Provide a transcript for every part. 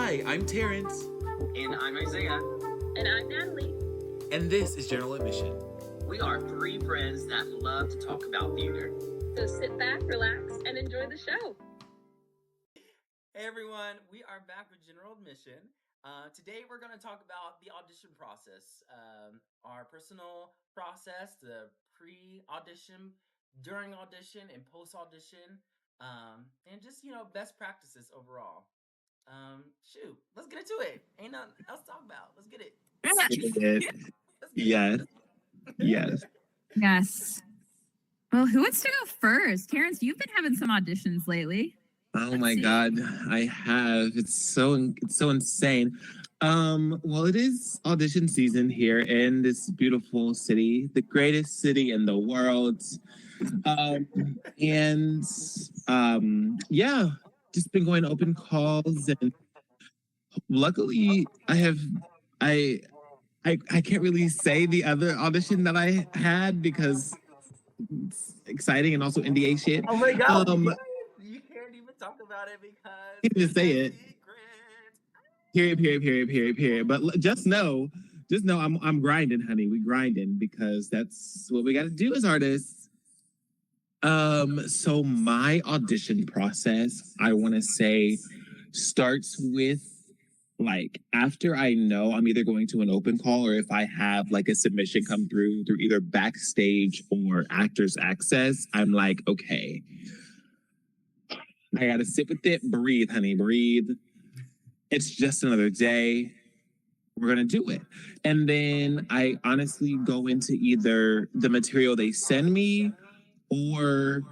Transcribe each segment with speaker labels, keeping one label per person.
Speaker 1: Hi, I'm Terrence.
Speaker 2: And I'm Isaiah.
Speaker 3: And I'm Natalie.
Speaker 1: And this is General Admission.
Speaker 2: We are three friends that love to talk about theater.
Speaker 3: So sit back, relax, and enjoy the show.
Speaker 4: Hey everyone, we are back with General Admission. Today we're going to talk about the audition process, our personal process, the pre-audition, during audition, and post-audition, and just, best practices overall. Shoot, let's get into it. Ain't nothing else to talk about. Let's get it.
Speaker 5: Yes. Yes.
Speaker 6: Yes. Well, who wants to go first? Terrence, you've been having some auditions lately.
Speaker 5: Oh my God, I have. It's so insane. Well, it is audition season here in this beautiful city, the greatest city in the world. Yeah, just been going to open calls, and luckily I can't really say the other audition that I had because it's exciting and also NDA shit.
Speaker 4: Oh my God, you can't even talk about it because
Speaker 5: I can't even say it. Period. But just know, I'm grinding, honey. We grinding because that's what we got to do as artists. So my audition process, I want to say, starts with like after I know I'm either going to an open call or if I have like a submission come through either backstage or Actors Access, I'm like, okay, I gotta sit with it, breathe, honey, breathe. It's just another day. We're gonna do it. And then I honestly go into either the material they send me, or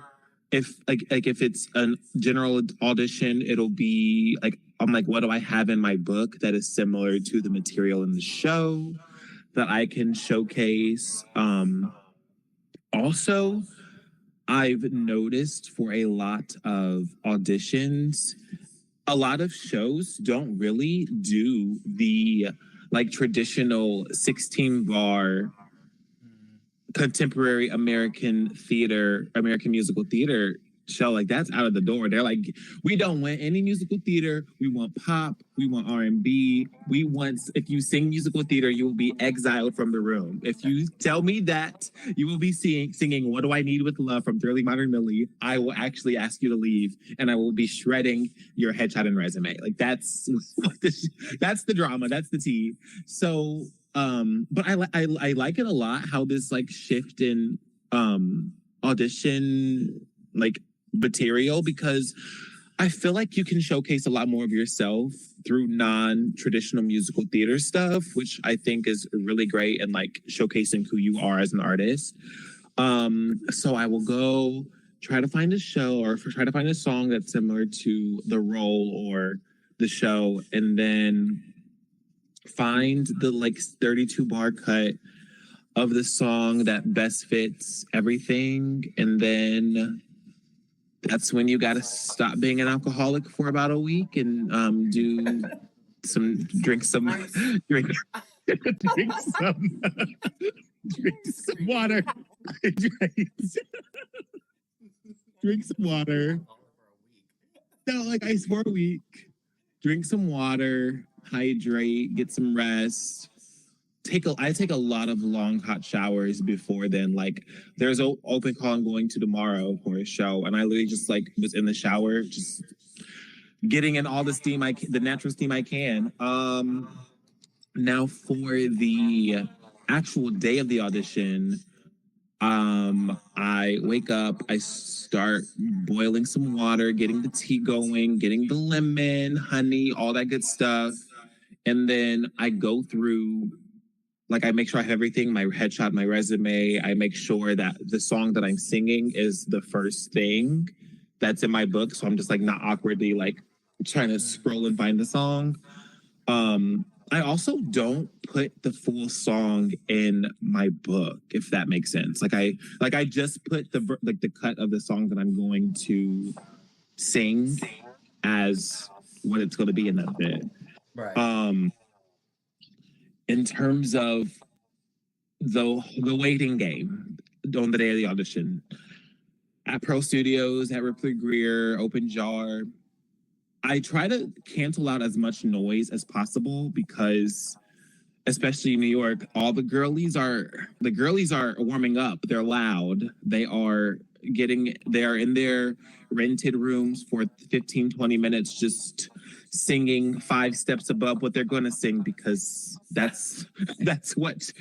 Speaker 5: if if it's a general audition, it'll be like, I'm like, what do I have in my book that is similar to the material in the show that I can showcase? Also, I've noticed for a lot of auditions, a lot of shows don't really do the like traditional 16 bar contemporary American musical theater show. Like, that's out of the door. They're like, we don't want any musical theater. We want pop. We want R&B. We want, if you sing musical theater, you will be exiled from the room. If you tell me that you will be singing What Do I Need with Love from Thoroughly Modern Millie, I will actually ask you to leave and I will be shredding your headshot and resume. Like, that's the drama. That's the tea. So, but I like it a lot how this like shift in audition like material, because I feel like you can showcase a lot more of yourself through non-traditional musical theater stuff, which I think is really great and like showcasing who you are as an artist. So I will go try to find a show or try to find a song that's similar to the role or the show, and then find the like 32 bar cut of the song that best fits everything. And then that's when you got to stop being an alcoholic for about a week and drink some water. Drink some water. No, like ice for a week. Drink some water, hydrate, get some rest. I take a lot of long hot showers before then. Like, there's an open call I'm going to tomorrow for a show, and I literally just like was in the shower, just getting in all the steam the natural steam I can. Now for the actual day of the audition, I wake up, I start boiling some water, getting the tea going, getting the lemon, honey, all that good stuff, and then I go through. Like, I make sure I have everything, my headshot, my resume. I make sure that the song that I'm singing is the first thing that's in my book. So I'm just like not awkwardly like trying to scroll and find the song. I also don't put the full song in my book, if that makes sense. Like I just put the cut of the song that I'm going to sing as what it's going to be, and that's it.
Speaker 4: Right.
Speaker 5: In terms of the waiting game on the day of the audition, at Pro Studios, at Ripley Greer, Open Jar, I try to cancel out as much noise as possible because, especially in New York, all the girlies are warming up. They're loud. They are in their rented rooms for 15, 20 minutes just singing 5 steps above what they're going to sing because that's what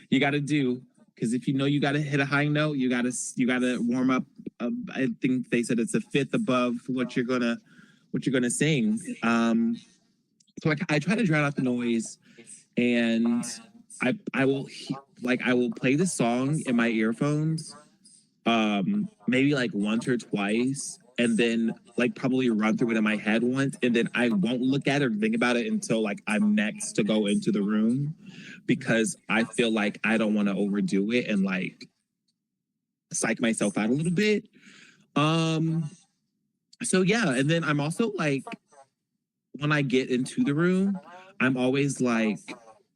Speaker 5: you got to do. Because if you know you got to hit a high note, you gotta warm up. I think they said it's a fifth above what you're gonna sing. So I try to drown out the noise, and I will play the song in my earphones, maybe like once or twice, and then like probably run through it in my head once, and then I won't look at it or think about it until like I'm next to go into the room, because I feel like I don't want to overdo it and like psych myself out a little bit. Um, so yeah, and then I'm also like, when I get into the room, I'm always like,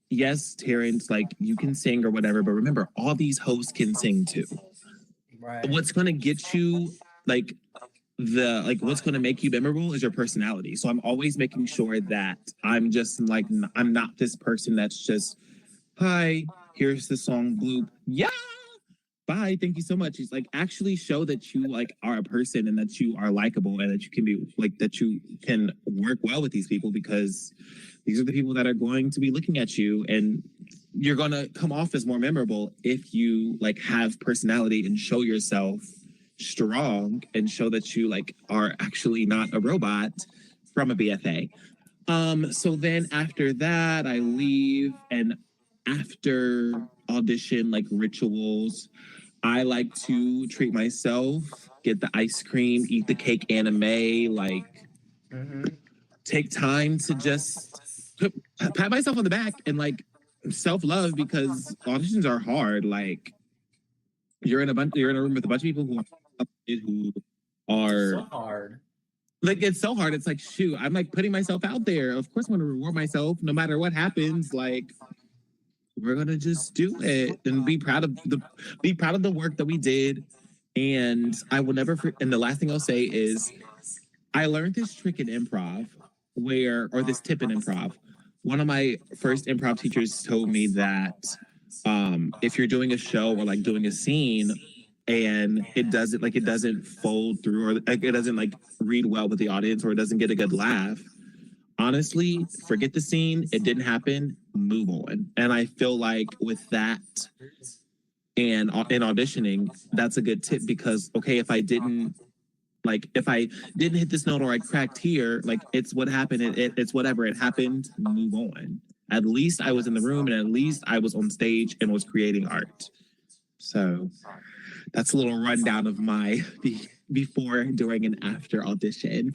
Speaker 5: yes, Terrence, like you can sing or whatever, but remember, all these hosts can sing too.
Speaker 4: Right.
Speaker 5: What's gonna get you like what's gonna make you memorable is your personality. So I'm always making sure that I'm just like I'm not this person that's just, hi, here's the song bloop. Yeah. Bye. Thank you so much. It's like actually show that you like are a person and that you are likable and that you can be like that you can work well with these people, because these are the people that are going to be looking at you, and you're gonna come off as more memorable if you like have personality and show yourself strong and show that you like are actually not a robot from a BFA. So then after that I leave, and after audition like rituals, I like to treat myself, get the ice cream, eat the cake anime, like take time to just pat myself on the back and like self-love, because auditions are hard. Like you're in a room with a bunch of people who are
Speaker 4: So hard.
Speaker 5: like, it's so hard. It's like, shoot, I'm like putting myself out there. Of course, I'm gonna reward myself no matter what happens. Like, we're gonna just do it and be proud of the work that we did. And I will never. And the last thing I'll say is, I learned this trick in improv, or this tip in improv. One of my first improv teachers told me that if you're doing a show or like doing a scene and it doesn't fold through, or like, it doesn't like read well with the audience, or it doesn't get a good laugh, honestly, forget the scene. It didn't happen. Move on. And I feel like with that and in auditioning, that's a good tip, because okay, if I didn't hit this note or I cracked here, like it's what happened. It's whatever. It happened. Move on. At least I was in the room, and at least I was on stage and was creating art. So that's a little rundown of my before, during, and after audition.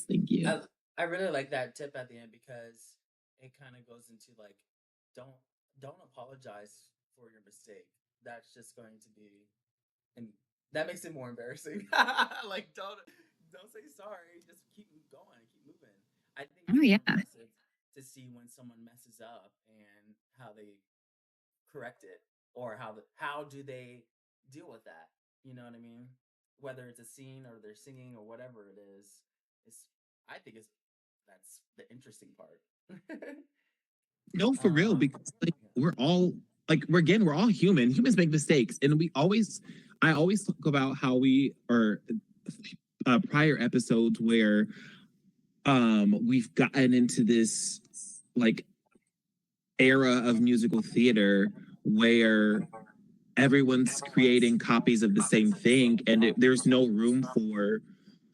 Speaker 5: Thank you.
Speaker 4: I really like that tip at the end, because it kind of goes into like, don't apologize for your mistake. That's just going to be, and that makes it more embarrassing. Like don't say sorry. Just keep going, keep moving. I think
Speaker 6: Oh,
Speaker 4: it's
Speaker 6: yeah.
Speaker 4: impressive to see when someone messes up and how they correct it, or how do they deal with that. You know what I mean? Whether it's a scene or they're singing or whatever it is, it's I think that's the interesting part.
Speaker 5: No, for real, because like we're all human. Humans make mistakes, and I always talk about how we are prior episodes where we've gotten into this like era of musical theater where everyone's creating copies of the same thing, and there's no room for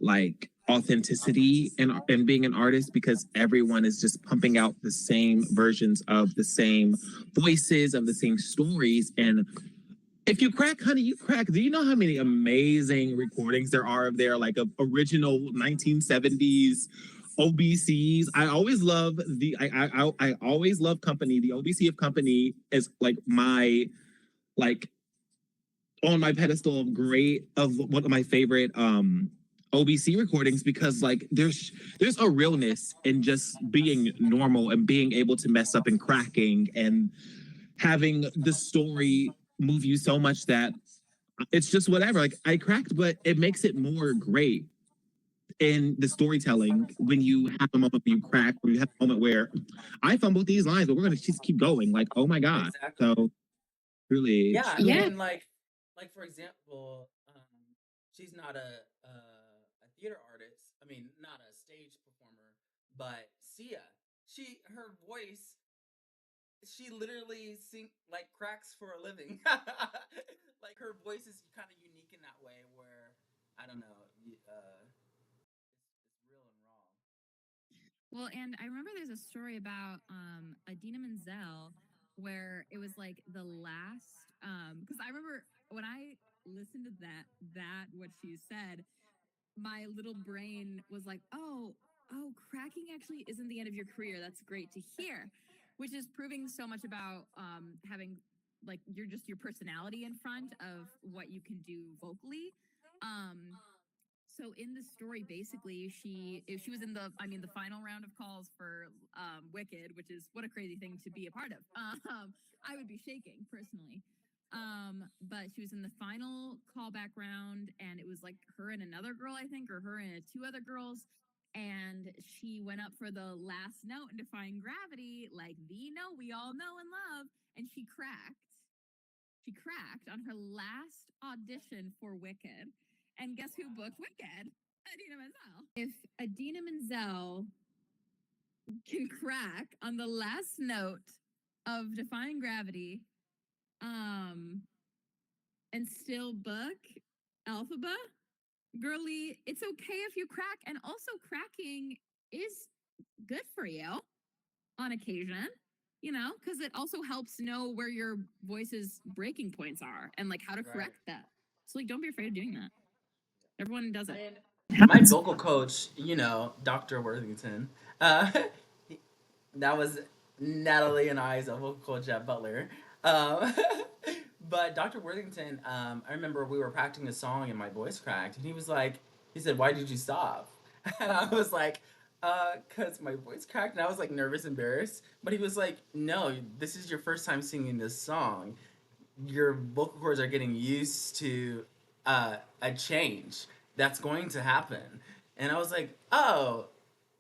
Speaker 5: like authenticity and being an artist, because everyone is just pumping out the same versions of the same voices of the same stories. And if you crack, honey, you crack. Do you know how many amazing recordings there are of like original 1970s OBCs? I always love I always love Company. The OBC of Company is like my like on my pedestal of one of my favorite OBC recordings, because like there's a realness in just being normal and being able to mess up and cracking and having the story move you so much that it's just whatever. Like I cracked, but it makes it more great. in the storytelling when you have a moment where you crack, or you have a moment where I fumbled these lines, but we're gonna just keep going. Like, oh my god.
Speaker 4: Exactly.
Speaker 5: So really,
Speaker 4: Yeah, I
Speaker 6: Yeah.
Speaker 4: mean, like for example, she's not a theater artist. I mean, not a stage performer, but Sia, her voice, she literally like cracks for a living. Like her voice is kind of unique in that way, where I don't know, it's real and raw.
Speaker 6: Well, and I remember there's a story about Adina Menzel where it was like the last because I remember when I listened to that what she said, my little brain was like, oh, cracking actually isn't the end of your career. That's great to hear, which is proving so much about having like your personality in front of what you can do vocally. So in the story, basically, she was in the final round of calls for Wicked, which is what a crazy thing to be a part of. I would be shaking personally. But she was in the final callback round, and it was like her and another girl, I think, or her and two other girls. And she went up for the last note in Defying Gravity, like the note we all know and love, and she cracked. She cracked on her last audition for Wicked. And guess who booked Wicked? Adina Menzel. If Adina Menzel can crack on the last note of Defying Gravity, and still book Alphaba, girly, it's okay if you crack. And also, cracking is good for you on occasion, because it also helps know where your voice's breaking points are and like how to correct that. So like, don't be afraid of doing that. Everyone does it.
Speaker 4: My vocal coach, Dr. Worthington, that was Natalie and I's vocal coach at Butler. Um, but Dr. Worthington, I remember we were practicing a song and my voice cracked, and he said, "Why did you stop?" And I was like, "Cause my voice cracked," and I was like nervous, embarrassed. But he was like, "No, this is your first time singing this song. Your vocal cords are getting used to a change that's going to happen." And I was like, "Oh,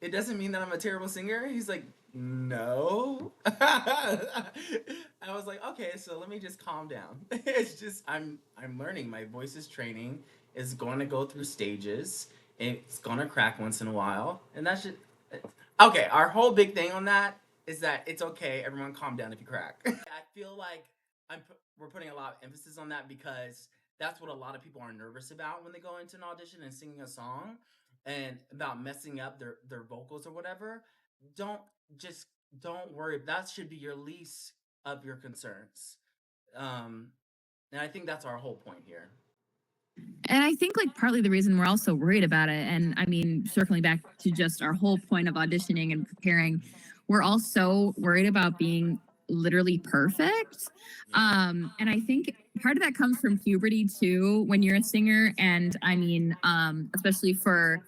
Speaker 4: it doesn't mean that I'm a terrible singer?" He's like, "No." I was like, "Okay, so let me just calm down." It's just I'm learning. My voice is training. It's going to go through stages. It's going to crack once in a while, and that should. Okay, our whole big thing on that is that it's okay. Everyone, calm down if you crack. I feel like we're putting a lot of emphasis on that because that's what a lot of people are nervous about when they go into an audition and singing a song, and about messing up their vocals or whatever. Don't just don't worry. That should be your least of your concerns. Um, and I think that's our whole point here.
Speaker 6: And I think like partly the reason we're all so worried about it, and I mean, circling back to just our whole point of auditioning and preparing, we're all so worried about being literally perfect. And I think part of that comes from puberty too, when you're a singer. And I mean, especially for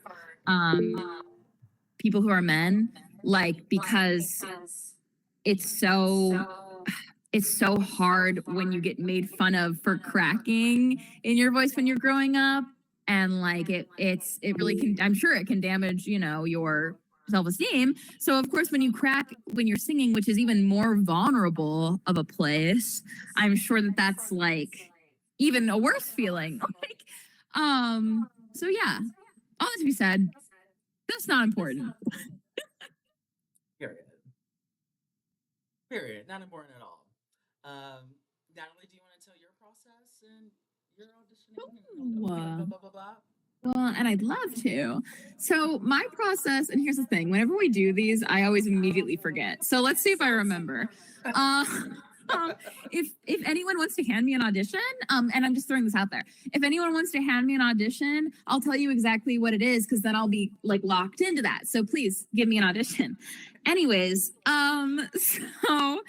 Speaker 6: people who are men, like, because it's so hard when you get made fun of for cracking in your voice when you're growing up, and like it really can, I'm sure it can damage your self-esteem. So of course when you crack when you're singing, which is even more vulnerable of a place, I'm sure that's like even a worse feeling. Like, so yeah, all that to be said, that's not important.
Speaker 4: Period. Not important at all. Natalie, do you want to tell your process and your auditioning? Blah, blah, blah, blah.
Speaker 6: Well, and I'd love to. So my process, and here's the thing: whenever we do these, I always immediately forget. So let's see if I remember. If anyone wants to hand me an audition, and I'm just throwing this out there, if anyone wants to hand me an audition, I'll tell you exactly what it is, because then I'll be like locked into that. So please give me an audition. Anyways, so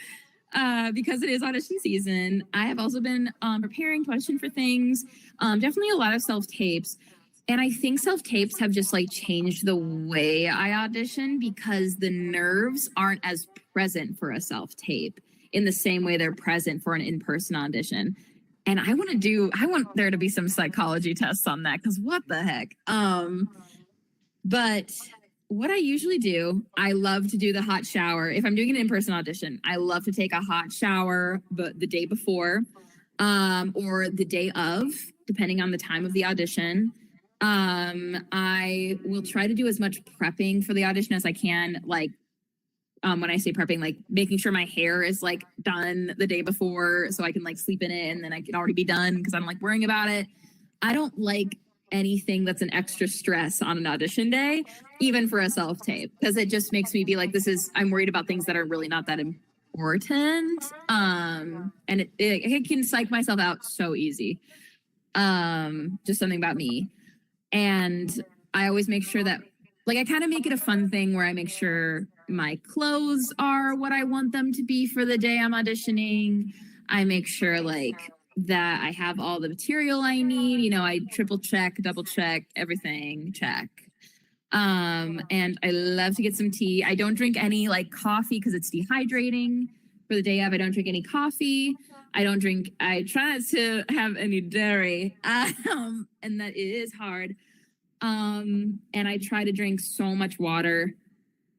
Speaker 6: because it is audition season, I have also been preparing to audition for things. Definitely a lot of self-tapes. And I think self-tapes have just like changed the way I audition, because the nerves aren't as present for a self-tape in the same way they're present for an in-person audition. And I want there to be some psychology tests on that, because what the heck? But what I usually do, I love to do the hot shower. If I'm doing an in-person audition, I love to take a hot shower the day before or the day of, depending on the time of the audition. I will try to do as much prepping for the audition as I can. Like, when I say prepping, like making sure my hair is like done the day before so I can like sleep in it and then I can already be done because I'm like worrying about it. I don't like anything that's an extra stress on an audition day, even for a self-tape, because it just makes me be like, I'm worried about things that are really not that important. And it can psych myself out so easy. Just something about me. And I always make sure that, like, I kind of make it a fun thing where I make sure my clothes are what I want them to be for the day I'm auditioning. I make sure, like, that I have all the material I need. You know, I triple check, double check, everything, check. And I love to get some tea. I don't drink any, like, coffee because it's dehydrating. For the day of, I don't drink any coffee. I try not to have any dairy. And that is hard. And I try to drink so much water.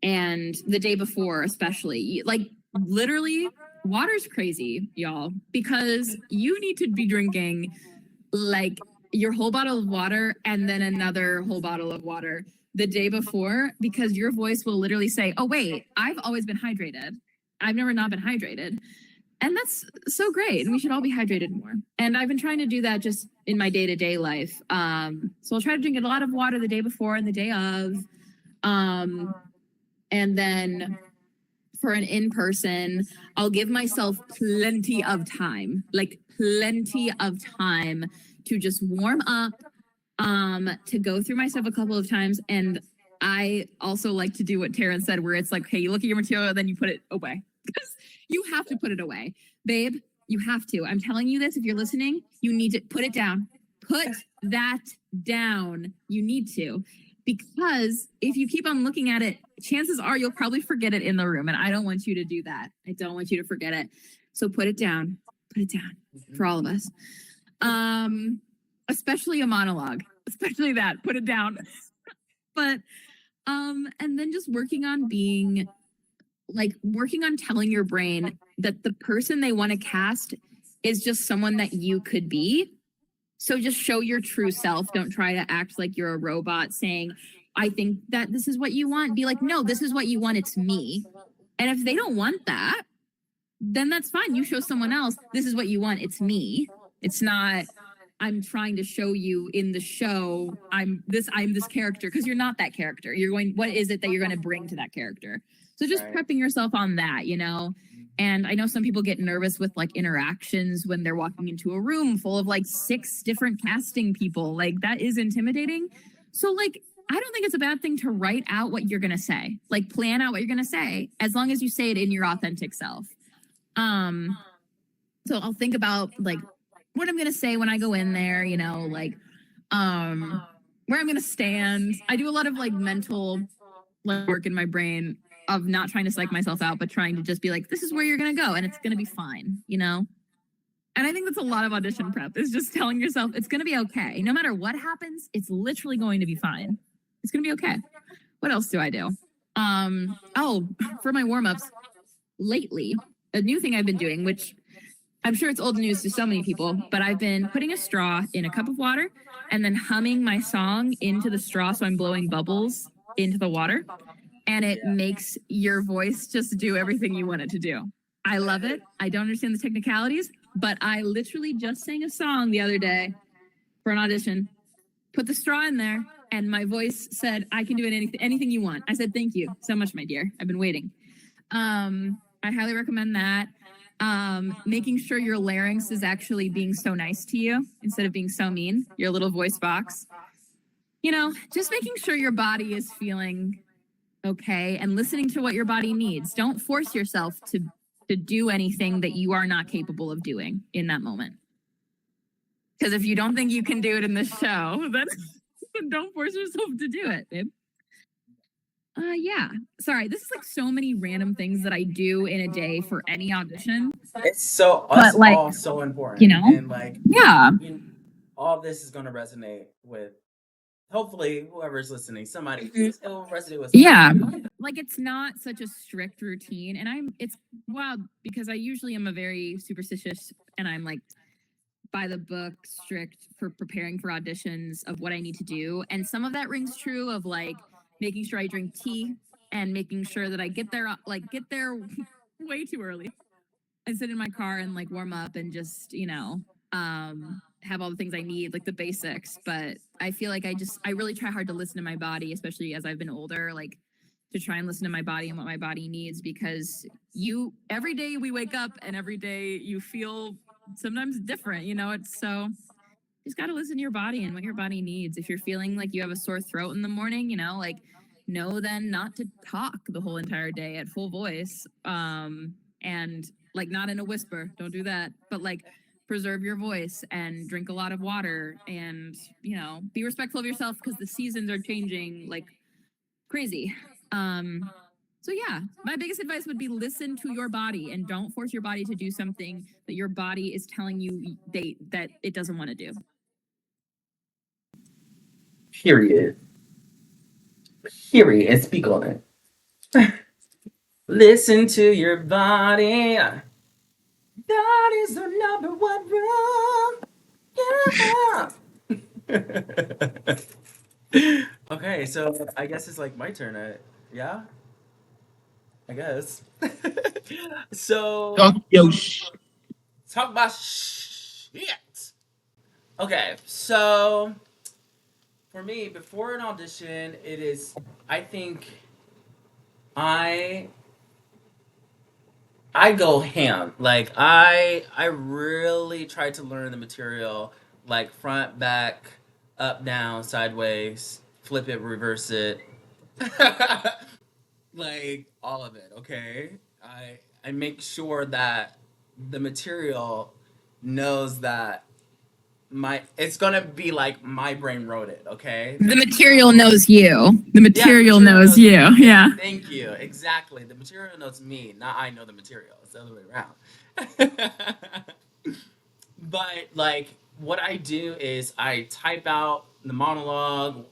Speaker 6: And the day before, especially, like, literally, water's crazy, y'all, because you need to be drinking like your whole bottle of water and then another whole bottle of water the day before, because your voice will literally say, oh, wait, I've always been hydrated. I've never not been hydrated. And that's so great. And we should all be hydrated more. And I've been trying to do that just in my day-to-day life. So I'll try to drink a lot of water the day before and the day of. And then for an in-person, I'll give myself plenty of time to just warm up, to go through my stuff a couple of times. And I also like to do what Taryn said, where it's like, hey, you look at your material, then you put it away. Because you have to put it away. Babe, you have to. I'm telling you this, if you're listening, you need to put it down. Put that down. You need to. Because if you keep on looking at it, chances are you'll probably forget it in the room. And I don't want you to do that. I don't want you to forget it. So put it down. Put it down for all of us. Especially a monologue. Especially that. Put it down. But, and then just working on telling your brain that the person they want to cast is just someone that you could be. So just show your true self. Don't try to act like you're a robot saying, I think that this is what you want. Be like, no, this is what you want. It's me. And if they don't want that, then that's fine. You show someone else, this is what you want. It's me. It's not, I'm trying to show you in the show, I'm this character, because you're not that character. What is it that you're going to bring to that character? So just prepping yourself on that, you know? And I know some people get nervous with like interactions when they're walking into a room full of like 6 different casting people. Like that is intimidating. So like, I don't think it's a bad thing to write out what you're going to say, like plan out what you're going to say, as long as you say it in your authentic self. So I'll think about like what I'm going to say when I go in there, you know, like, where I'm going to stand. I do a lot of like mental work in my brain of not trying to psych myself out, but trying to just be like, this is where you're going to go and it's going to be fine, you know? And I think that's a lot of audition prep, is just telling yourself it's going to be okay. No matter what happens, it's literally going to be fine. It's going to be okay. What else do I do? For my warm-ups, lately, a new thing I've been doing, which I'm sure it's old news to so many people, but I've been putting a straw in a cup of water and then humming my song into the straw. So I'm blowing bubbles into the water. And it makes your voice just do everything you want it to do. I love it. I don't understand the technicalities, but I literally just sang a song the other day for an audition, put the straw in there, and my voice said, I can do anything you want. I said, thank you so much, my dear. I've been waiting. I highly recommend that. Making sure your larynx is actually being so nice to you instead of being so mean, your little voice box. You know, just making sure your body is feeling okay and listening to what your body needs. Don't force yourself to do anything that you are not capable of doing in that moment. Because if you don't think you can do it in the show, then don't force yourself to do it, babe. Yeah. Sorry, this is like so many random things that I do in a day for any audition.
Speaker 4: It's all so important.
Speaker 6: You know?
Speaker 4: And like,
Speaker 6: Yeah.
Speaker 4: all of this is going to resonate with hopefully whoever's listening, somebody it will resonate with somebody.
Speaker 6: Yeah. Like it's not such a strict routine. And it's wild because I usually am a very superstitious and I'm like by the book strict for preparing for auditions of what I need to do. And some of that rings true of like making sure I drink tea and making sure that I get there way too early. I sit in my car and like warm up and just, have all the things I need, like the basics. But I feel like I really try hard to listen to my body, especially as I've been older, like to try and listen to my body and what my body needs because every day we wake up and every day you feel sometimes different, it's so just got to listen to your body and what your body needs. If you're feeling like you have a sore throat in the morning, like know then not to talk the whole entire day at full voice. And like not in a whisper, don't do that, but like preserve your voice and drink a lot of water and, be respectful of yourself because the seasons are changing like crazy. So yeah, my biggest advice would be listen to your body and don't force your body to do something that your body is telling you that it doesn't want to do.
Speaker 4: Period. And speak on it. Listen to your body. That is the number one rule. Yeah. Okay, so I guess it's like my turn. Yeah, I guess. So
Speaker 5: Talk yo
Speaker 4: talk about shit. Okay, so for me, before an audition, it is. I think I I go ham. Like I really try to learn the material, like front, back, up, down, sideways, flip it, reverse it. Like all of it, okay? I make sure that the material knows that my it's gonna be like my brain wrote it, okay?
Speaker 6: The material knows you. The
Speaker 4: Yeah,
Speaker 6: material knows you.
Speaker 4: me.
Speaker 6: Yeah.
Speaker 4: Thank you. Exactly. The material knows me, not I know the material. It's the other way around. But like what I do is I type out the monologue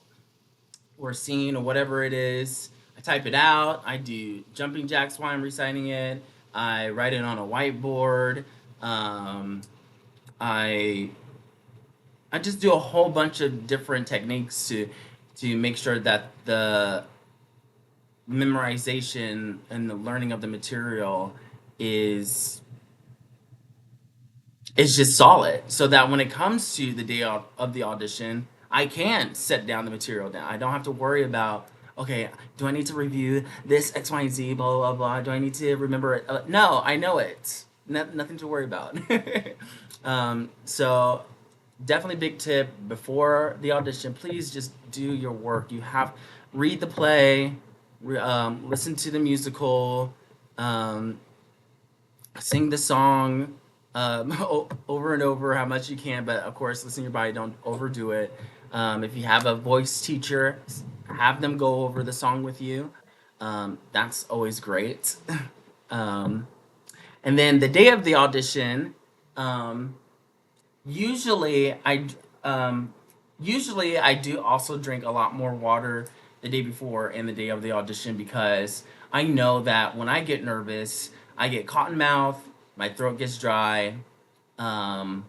Speaker 4: or scene or whatever it is. I type it out. I do jumping jacks while I'm reciting it. I write it on a whiteboard. Um, I I just do a whole bunch of different techniques to make sure that the memorization and the learning of the material is is just solid so that when it comes to the day of the audition I can set down the material down. I don't have to worry about, okay, do I need to review this X Y Z blah blah blah, do I need to remember it, no, I know it. Nothing to worry about. So definitely big tip before the audition, please just do your work. You have read the play, listen to the musical, um, sing the song over and over how much you can, but of course listen to your body, don't overdo it. If you have a voice teacher, have them go over the song with you. That's always great. um, and then the day of the audition, um, Usually, um, usually I do also drink a lot more water the day before and the day of the audition because I know that when I get nervous, I get cotton mouth, my throat gets dry, um,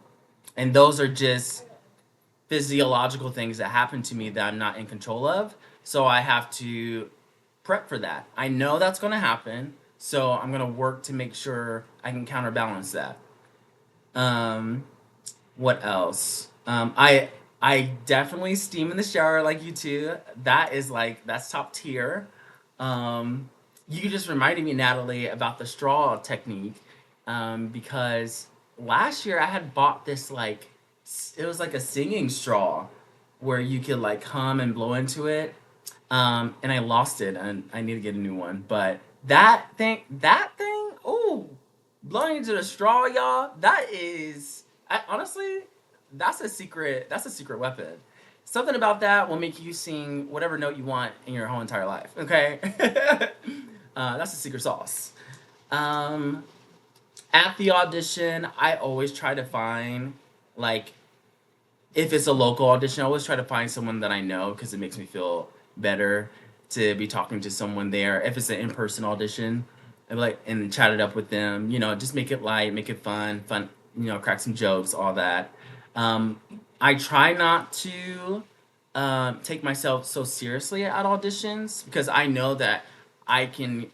Speaker 4: and those are just physiological things that happen to me that I'm not in control of. So I have to prep for that. I know that's going to happen, so I'm going to work to make sure I can counterbalance that. Um, what else? I definitely steam in the shower like you too. That is like that's top tier. Um, you just reminded me, Natalie, about the straw technique, because last year I had bought this like it was like a singing straw where you could like hum and blow into it, and I lost it and I need to get a new one. But that thing, oh, blowing into the straw, y'all. That is, honestly, that's a secret. That's a secret weapon. Something about that will make you sing whatever note you want in your whole entire life. Okay, that's a secret sauce. Um, at the audition, I always try to find like if it's a local audition, I always try to find someone that I know because it makes me feel better to be talking to someone there. If it's an in-person audition, I like and chat it up with them. Just make it light, make it fun. Crack some jokes, all that. Um, I try not to take myself so seriously at auditions because I know that I can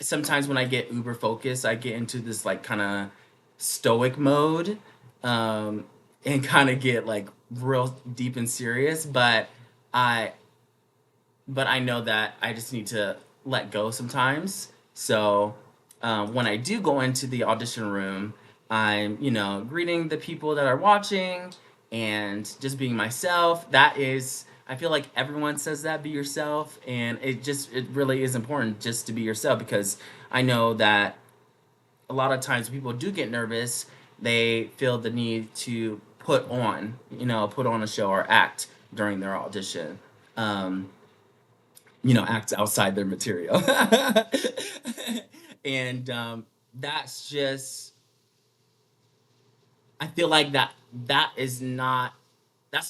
Speaker 4: sometimes when I get uber focused, I get into this like kind of stoic mode, um, and kind of get like real deep and serious. I but I know that I just need to let go sometimes. So when I do go into the audition room, I'm greeting the people that are watching and just being myself. That is, I feel like everyone says that, be yourself, and it really is important just to be yourself because I know that a lot of times people do get nervous. They feel the need to put on a show or act during their audition. Um, Acts outside their material. And that's just, I feel like that's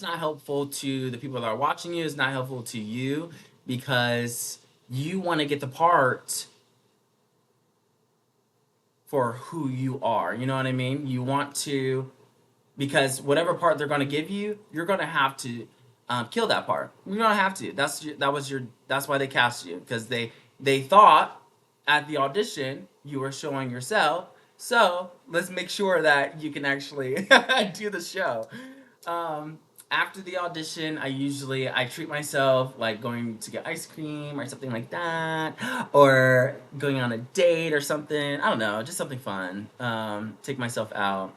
Speaker 4: not helpful to the people that are watching you. It's not helpful to you because you want to get the part for who you are. You know what I mean? You want to because whatever part they're going to give you, you're going to have to kill that part. You're going to have to. That's why they cast you because they thought at the audition you were showing yourself. So let's make sure that you can actually do the show. Um, After the audition, I treat myself like going to get ice cream or something like that, or going on a date or something. I don't know, just something fun. Take myself out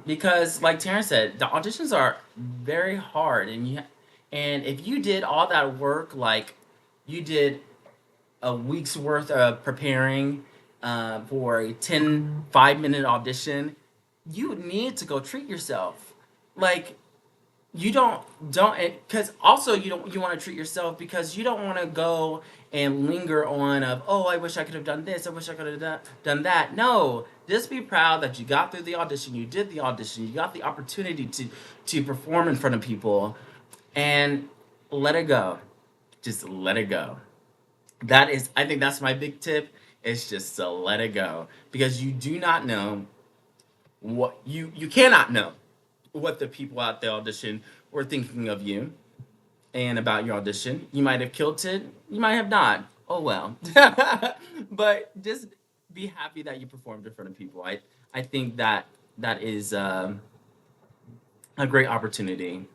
Speaker 4: because, like Terrence said, the auditions are very hard, and if you did all that work, like you did a week's worth of preparing for a 5 minute audition, you need to go treat yourself. Like you don't because also you want to treat yourself because you don't want to go and linger on of, oh, I wish I could have done this, I wish I could have done that. No, just be proud that you got through the audition, you did the audition, you got the opportunity to perform in front of people, and let it go. Just let it go. I think that's my big tip. It's just to let it go because you do not know what you cannot know what the people at the audition were thinking of you and about your audition. You might have killed it, you might have not. Oh well. But just be happy that you performed in front of people. I think that is a great opportunity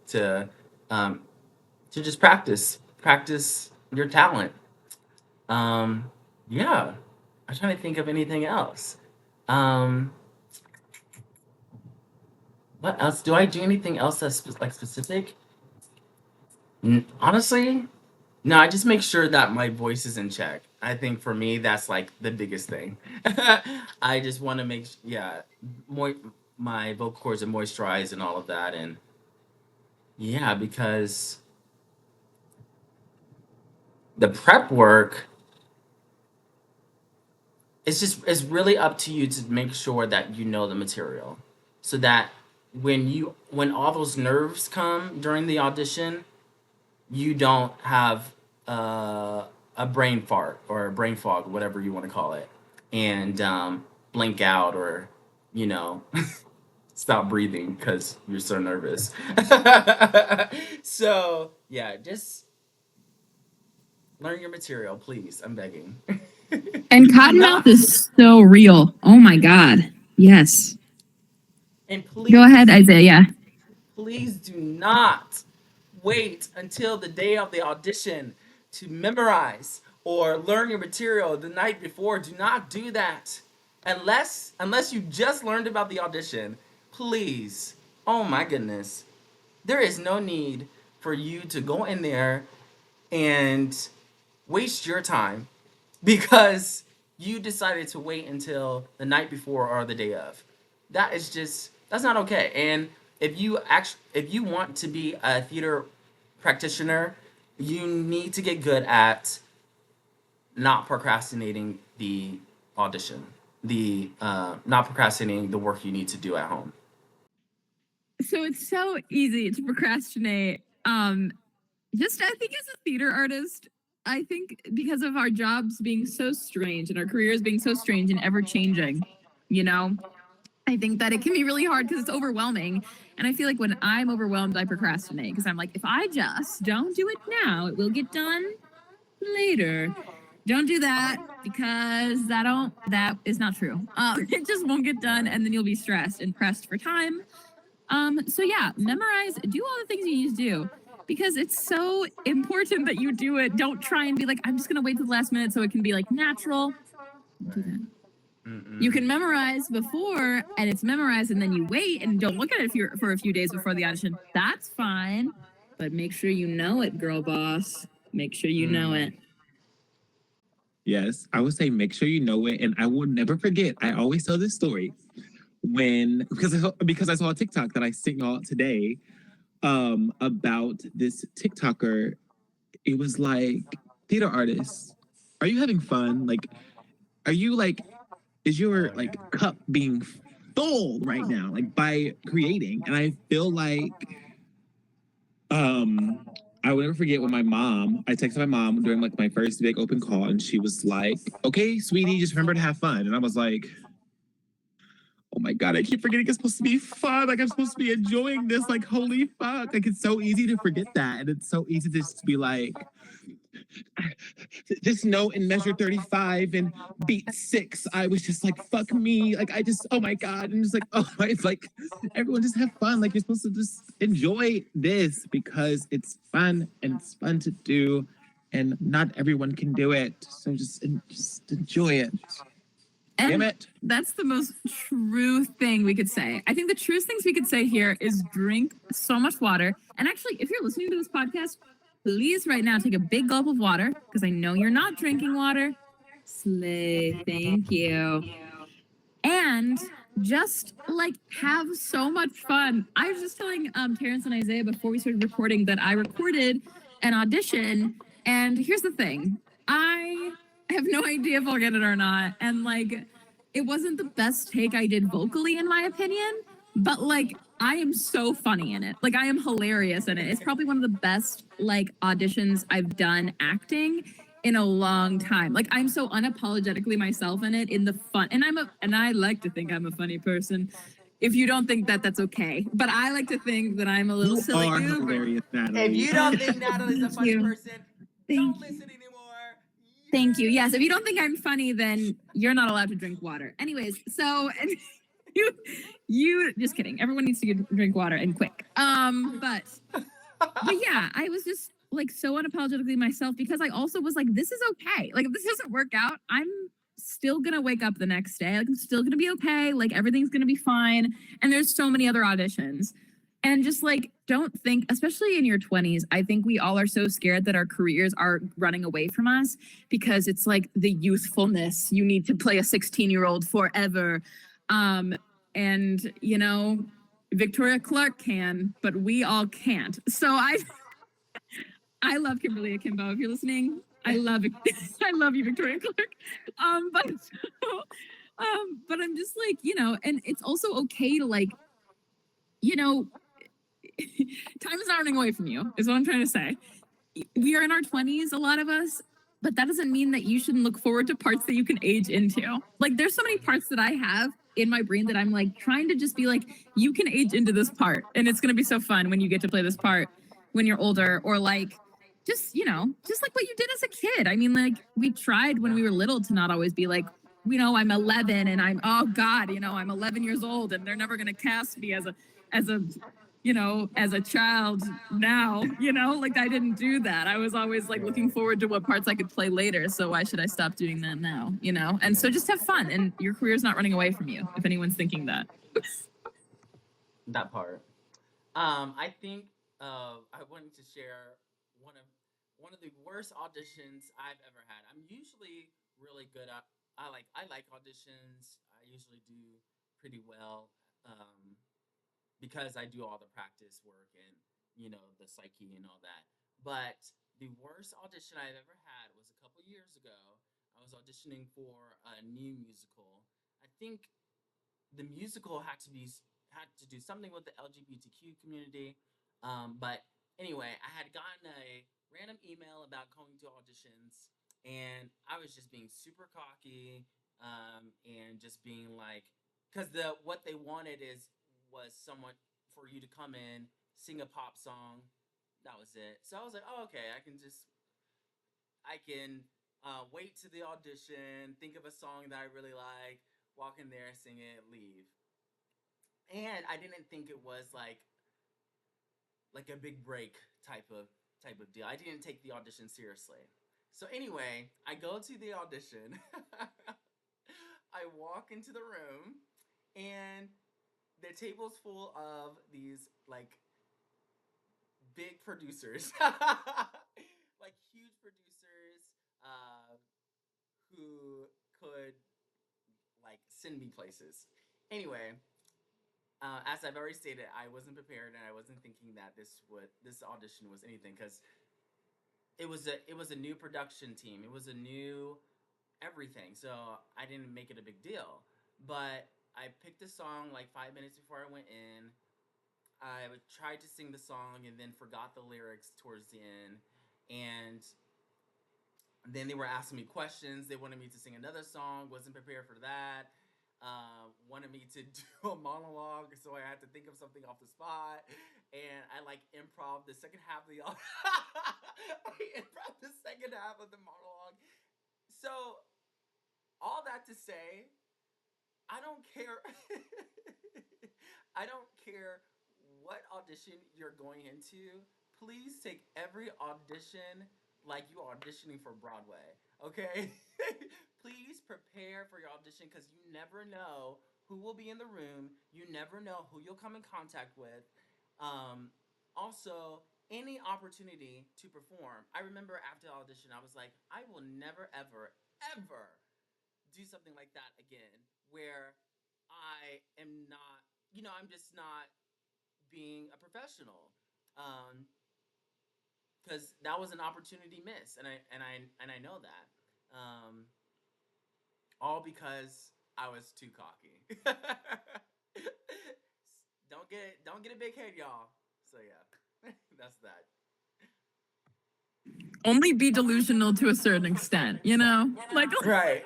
Speaker 4: um, to just practice your talent. Um, yeah, I'm trying to think of anything else. Um, what else? Do I do anything else that's like specific? Honestly, no. I just make sure that my voice is in check. I think for me, that's like the biggest thing. I just want to yeah, moi- my vocal cords are moisturized and all of that, and yeah, because the prep work, it's really up to you to make sure that you know the material, so that when all those nerves come during the audition, you don't have a brain fart or a brain fog, whatever you want to call it, and blink out or you know stop breathing because you're so nervous. So yeah, just learn your material, please. I'm begging.
Speaker 6: And
Speaker 4: Do
Speaker 6: Cottonmouth
Speaker 4: not
Speaker 6: is so real. Oh my God. Yes.
Speaker 4: and
Speaker 6: Go ahead,
Speaker 4: please
Speaker 6: Isaiah.
Speaker 4: please do not wait until the day of the audition to memorize or learn your material the night before. Do not do that. Unless you just learned about the audition. Please. Oh my goodness. There is no need for you to go in there and waste your time because you decided to wait until the night before or the day of. That's not okay. And if you want to be a theater practitioner, you need to get good at not procrastinating the audition, the not procrastinating the work you need to do at home.
Speaker 6: So it's so easy to procrastinate. Just I think as a theater artist, I think because of our jobs being so strange and our careers being so strange and ever changing, you know, I think that it can be really hard because it's overwhelming. And I feel like when I'm overwhelmed, I procrastinate because I'm like, if I just don't do it now, it will get done later. Don't do that because that is not true. It just won't get done, and then you'll be stressed and pressed for time. So yeah, memorize, do all the things you need to do because it's so important that you do it. Don't try and be like, I'm just gonna wait till the last minute so it can be like natural. Don't do that. You can memorize before and it's memorized and then you wait and don't look at it for a few days before the audition. That's fine. But make sure you know it, girl boss. Make sure you know it.
Speaker 5: Yes, I would say make sure you know it, and I will never forget. I always tell this story because I saw a TikTok that I sent y'all today about this TikToker. It was like, theater artists, are you having fun? Like, are you like, is your like cup being full right now, like by creating? And I feel like I will never forget when I texted my mom during like my first big open call, and she was like, "Okay, sweetie, just remember to have fun." And I was like, "Oh my God, I keep forgetting it's supposed to be fun. Like I'm supposed to be enjoying this. Like holy fuck! Like it's so easy to forget that, and it's so easy to just be like, this note in measure 35 and beat 6. I was just like, fuck me. Like I just, oh my God, and just like, oh, it's like everyone just have fun. Like you're supposed to just enjoy this because it's fun and it's fun to do, and not everyone can do it. So just enjoy it.
Speaker 6: And
Speaker 5: Damn it.
Speaker 6: that's the most true thing we could say. I think the truest things we could say here is drink so much water. And actually, if you're listening to this podcast, please right now take a big gulp of water because I know you're not drinking water. Slay, thank you. And just like have so much fun. I was just telling Terrence and Isaiah before we started recording that I recorded an audition. And here's the thing. I have no idea if I'll get it or not. And like, it wasn't the best take I did vocally, in my opinion, but like, I am so funny in it. Like, I am hilarious in it. It's probably one of the best like auditions I've done acting in a long time. Like, I'm so unapologetically myself in it, in the fun. And I like to think I'm a funny person. If you don't think that, that's okay. But I like to think that I'm a little
Speaker 5: You
Speaker 6: silly
Speaker 5: are
Speaker 6: goober.
Speaker 5: hilarious, Natalie.
Speaker 4: If you don't think Natalie's a funny
Speaker 6: you.
Speaker 4: person,
Speaker 6: Thank
Speaker 4: don't
Speaker 6: you.
Speaker 4: listen anymore.
Speaker 6: Thank you. Yes, if you don't think I'm funny, then you're not allowed to drink water. Anyways, so you just kidding. Everyone needs to drink water and quick. But yeah, I was just like so unapologetically myself because I also was like, this is okay. Like if this doesn't work out, I'm still gonna wake up the next day. Like I'm still gonna be okay. Like everything's gonna be fine. And there's so many other auditions. And just like, don't think, especially in your 20s, I think we all are so scared that our careers are running away from us because it's like the youthfulness. You need to play a 16-year-old forever. And, you know, Victoria Clark can, but we all can't. So I love Kimberly Akimbo. If you're listening, I love it. I love you, Victoria Clark. But I'm just like, you know, and it's also okay to like, you know, time is not running away from you, is what I'm trying to say. We are in our 20s, a lot of us, but that doesn't mean that you shouldn't look forward to parts that you can age into. Like, there's so many parts that I have in my brain that I'm like trying to just be like, you can age into this part, and it's going to be so fun when you get to play this part when you're older, or like, just, you know, just like what you did as a kid. I mean, like, we tried when we were little to not always be like, you know, I'm 11 and I'm, oh God, you know, I'm 11 years old and they're never going to cast me as a, you know, as a child now, you know, like I didn't do that. I was always like looking forward to what parts I could play later. So why should I stop doing that now, you know? And so just have fun and your career's not running away from you, if anyone's thinking that.
Speaker 4: That part. I think I wanted to share one of the worst auditions I've ever had. I'm usually really good at I like auditions. I usually do pretty well because I do all the practice work and you know the psyche and all that. But the worst audition I've ever had was a couple years ago. I was auditioning for a new musical. I think the musical had to do something with the LGBTQ community. But anyway, I had gotten a random email about going to auditions, and I was just being super cocky, and just being like, because the what they wanted was someone for you to come in, sing a pop song. That was it. So I was like, oh, okay, I can wait to the audition, think of a song that I really like, walk in there, sing it, leave. And I didn't think it was like a big break type of deal. I didn't take the audition seriously. So anyway, I go to the audition. I walk into the room, and the table's full of these like big producers, like huge producers, who could like send me places. Anyway, as I've already stated, I wasn't prepared, and I wasn't thinking that this audition was anything, because it was a new production team. It was a new everything. So I didn't make it a big deal. But I picked a song like 5 minutes before I went in. I tried to sing the song and then forgot the lyrics towards the end. And then they were asking me questions. They wanted me to sing another song. Wasn't prepared for that. Wanted me to do a monologue, so I had to think of something off the spot. And I like improv the second half of the monologue. So all that to say, I don't care. I don't care what audition you're going into. Please take every audition like you auditioning for Broadway, okay? Please prepare for your audition, because you never know who will be in the room. You never know who you'll come in contact with. Also, any opportunity to perform. I remember after the audition, I was like, I will never, ever, ever do something like that again, where I am not, I'm just not being a professional. Because that was an opportunity miss, and I know that. All because I was too cocky. Don't get a big head, y'all. So yeah, that's that.
Speaker 7: Only be delusional to a certain extent, you know? Like,
Speaker 4: Right.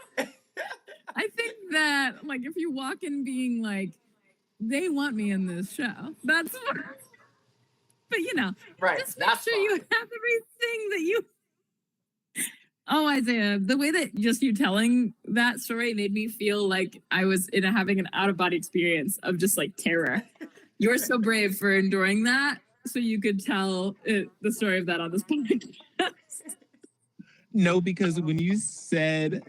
Speaker 7: I think that, like, if you walk in being like, they want me in this show, that's what, but
Speaker 4: Right.
Speaker 7: just make
Speaker 4: That's
Speaker 7: sure you
Speaker 4: fine.
Speaker 7: have everything that you. Oh, Isaiah, the way that just you telling that story made me feel like I was having an out of body experience of just like terror. You're so brave for enduring that, so you could tell the story of that on this podcast.
Speaker 5: No, because when you said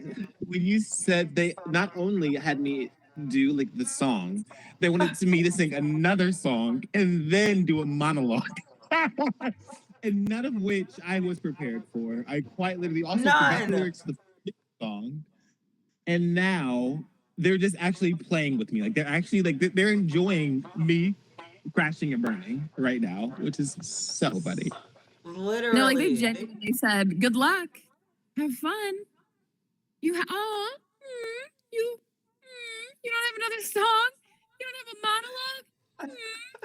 Speaker 5: they not only had me do like the song, they wanted me to sing another song and then do a monologue. And none of which I was prepared for. I quite literally also forgot the
Speaker 4: None.
Speaker 5: lyrics to the song. And now they're just actually playing with me. Like they're actually they're enjoying me crashing and burning right now, which is so funny.
Speaker 4: Literally.
Speaker 7: No, like they genuinely said, "Good luck, have fun." You you don't have another song. You don't have a monologue.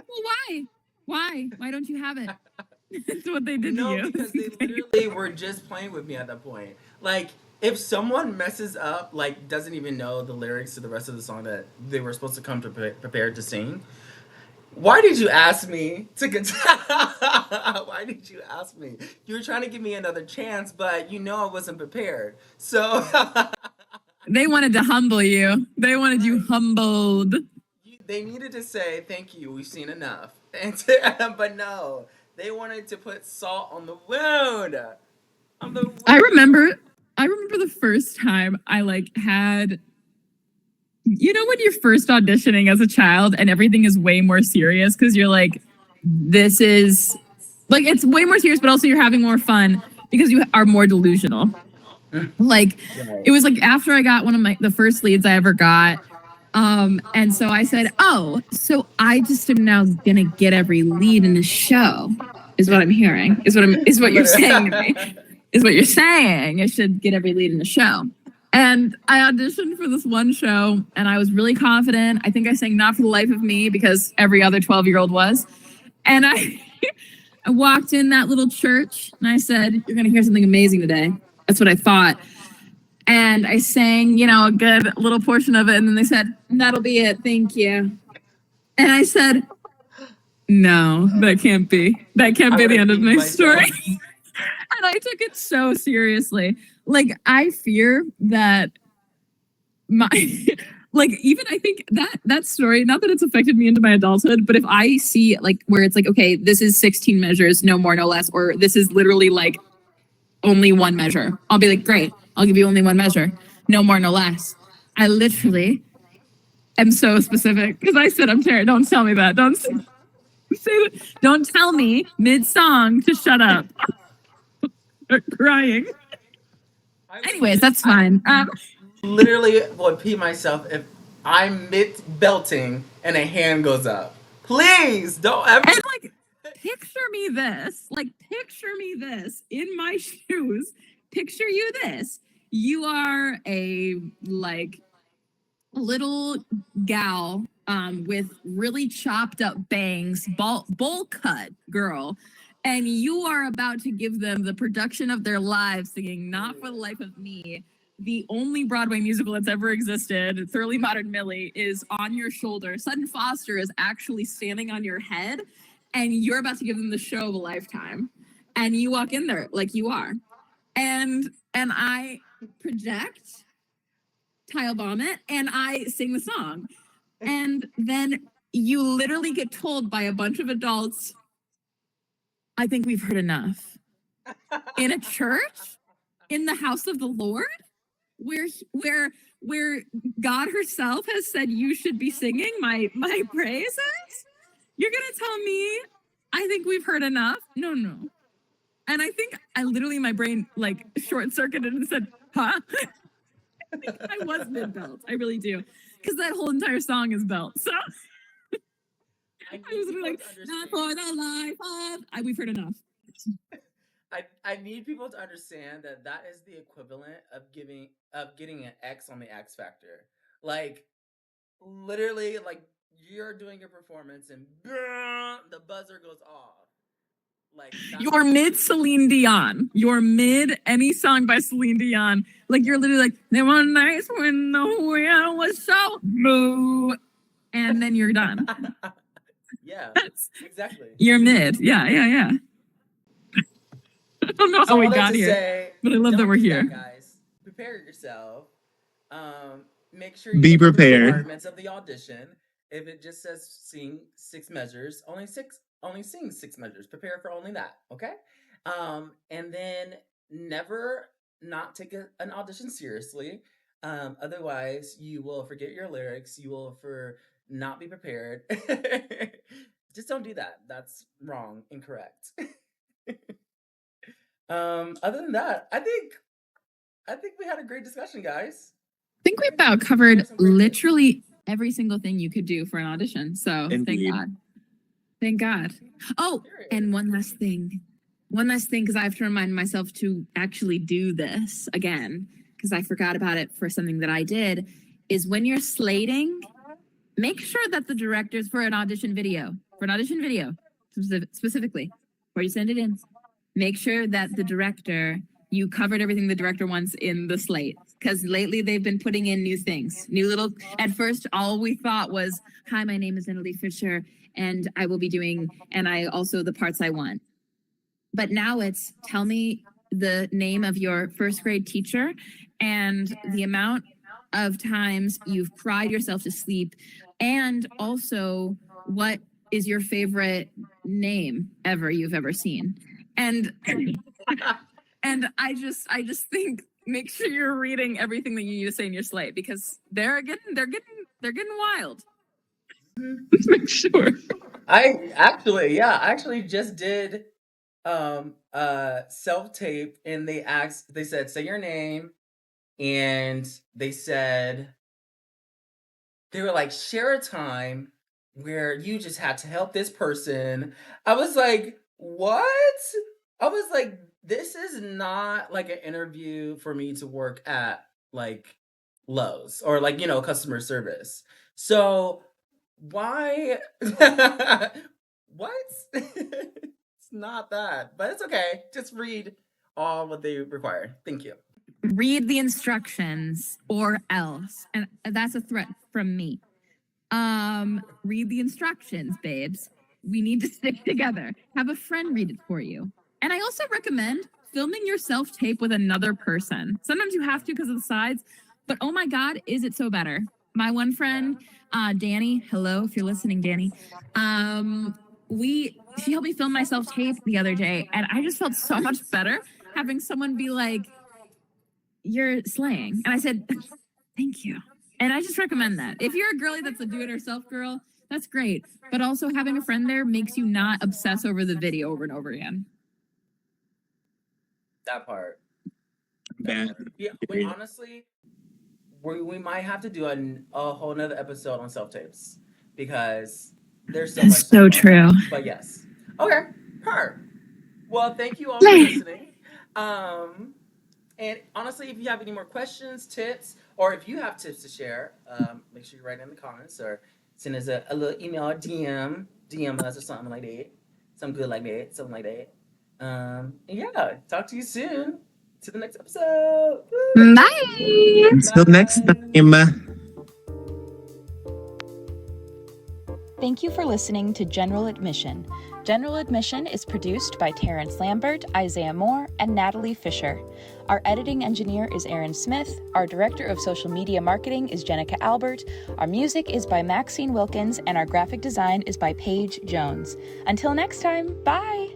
Speaker 7: Well, why? Why don't you have it? That's what they did to you.
Speaker 4: No, because they literally were just playing with me at that point. Like, if someone messes up, like, doesn't even know the lyrics to the rest of the song that they were supposed to come prepared to sing, why did you ask me to why did you ask me? You were trying to give me another chance, but I wasn't prepared. So
Speaker 7: They wanted to humble you. They wanted you humbled.
Speaker 4: they needed to say, thank you, we've seen enough. But no, they wanted to put salt on the wound.
Speaker 7: I remember the first time I had, when you're first auditioning as a child and everything is way more serious because you're like, this is like, it's way more serious, but also you're having more fun because you are more delusional. Like, it was like after I got one of the first leads I ever got. And so I said, oh, so I just am now gonna get every lead in the show, is what I'm hearing, is what you're saying to me, is what you're saying. I should get every lead in the show. And I auditioned for this one show and I was really confident. I think I sang Not for the Life of Me because every other 12-year-old was. And I I walked in that little church and I said, "You're going to hear something amazing today." That's what I thought. And I sang, a good little portion of it. And then they said, "That'll be it. Thank you." And I said, "No, that can't be. That can't be the end of my story." And I took it so seriously. Like, I fear that my like, even I think that story, not that it's affected me into my adulthood, but if I see like where it's like, okay, this is 16 measures, no more, no less, or this is literally like only one measure, I'll be like, great, I'll give you only one measure, no more, no less. I literally am so specific because I said, I'm Tara, don't tell me that. Don't say that. Don't tell me mid-song to shut up. Start crying. Anyways, that's fine.
Speaker 4: Literally would pee myself if I'm mid belting and a hand goes up. Please don't ever.
Speaker 7: And like, picture me this in my shoes. Picture you this. You are a like little gal with really chopped up bangs, bowl cut girl, and you are about to give them the production of their lives singing Not for the Life of Me. The only Broadway musical that's ever existed, Thoroughly Modern Millie, is on your shoulder. Sutton Foster is actually standing on your head, and you're about to give them the show of a lifetime. And you walk in there like you are. And I project, tile bomb it, and I sing the song. And then you literally get told by a bunch of adults, "I think we've heard enough." In a church, in the house of the Lord, where God herself has said you should be singing my praises. You're gonna tell me, "I think we've heard enough"? No. And I think I literally, my brain like short circuited and said, "Huh?" I was mid belt. I really do, because that whole entire song is belt. So I was like, "Not for the life of." We've heard enough.
Speaker 4: I need people to understand that that is the equivalent of getting an X on the X Factor. Like, literally, like, you're doing your performance and the buzzer goes off. Like,
Speaker 7: you're mid Celine Dion. You're mid any song by Celine Dion. Like, you're literally like, "There were nights when the wind was so blue," and then you're done.
Speaker 4: Yeah, exactly.
Speaker 7: You're mid. Yeah. I don't know how we got here, but I love that we're here.
Speaker 4: Guys, prepare yourself. Make sure you
Speaker 5: be
Speaker 4: look at the
Speaker 5: prepared.
Speaker 4: requirements of the audition. If it just says sing 6 measures, only sing 6 measures. Prepare for only that, okay? And then never not take an audition seriously. Otherwise, you will forget your lyrics. You will not be prepared. Just don't do that. That's wrong, incorrect. Other than that, I think we had a great discussion, guys.
Speaker 7: I think we about covered literally every single thing you could do for an audition. So
Speaker 5: Indeed.
Speaker 7: Thank God. Oh, and one last thing, because I have to remind myself to actually do this again, because I forgot about it for something that I did, is when you're slating, make sure that the directors for an audition video, specifically, before you send it in, make sure that the director, you covered everything the director wants in the slate. Because lately they've been putting in new things, at first, all we thought was, "Hi, my name is Natalie Fisher, and I will be doing, and I also the parts I want." But now it's, tell me the name of your first grade teacher and the amount of times you've cried yourself to sleep, and also what is your favorite name you've ever seen. And I just think, make sure you're reading everything that you say in your slate, because they're getting wild. Let's make sure.
Speaker 4: I actually just did self-tape, and they said, say your name, and they were like, share a time where you just had to help this person. I was like, what? I was like, this is not like an interview for me to work at like Lowe's or like, customer service. So why what? It's not that, but it's okay. Just read all what they require. Thank you.
Speaker 6: Read the instructions or else. And that's a threat from me. Read the instructions, babes. We need to stick together. Have a friend read it for you. And I also recommend filming your self-tape with another person. Sometimes you have to because of the sides, but oh my God, is it so better? My one friend, Danny, hello, if you're listening, Danny. She helped me film my self-tape the other day, and I just felt so much better having someone be like, "You're slaying." And I said, "Thank you." And I just recommend that. If you're a girly that's a do-it-yourself girl, that's great. But also having a friend there makes you not obsess over the video over and over again.
Speaker 4: That part.
Speaker 5: Bad.
Speaker 4: Yeah, honestly, we might have to do a whole nother episode on self-tapes because there's so much.
Speaker 6: That's so true.
Speaker 4: But yes. Okay, her. Well, thank you all for listening. And honestly, if you have any more questions, tips, or if you have tips to share, make sure you write in the comments or send us a little email or DM us or something like that. Something good like that, something like that. And yeah, talk to you soon. To the next episode. Woo!
Speaker 6: Bye.
Speaker 5: Until next time.
Speaker 8: Thank you for listening to General Admission. General Admission is produced by Terrence Lambert, Isaiah Moore, and Natalie Fisher. Our editing engineer is Aaron Smith. Our director of social media marketing is Jenica Albert. Our music is by Maxine Wilkins, and our graphic design is by Paige Jones. Until next time, bye!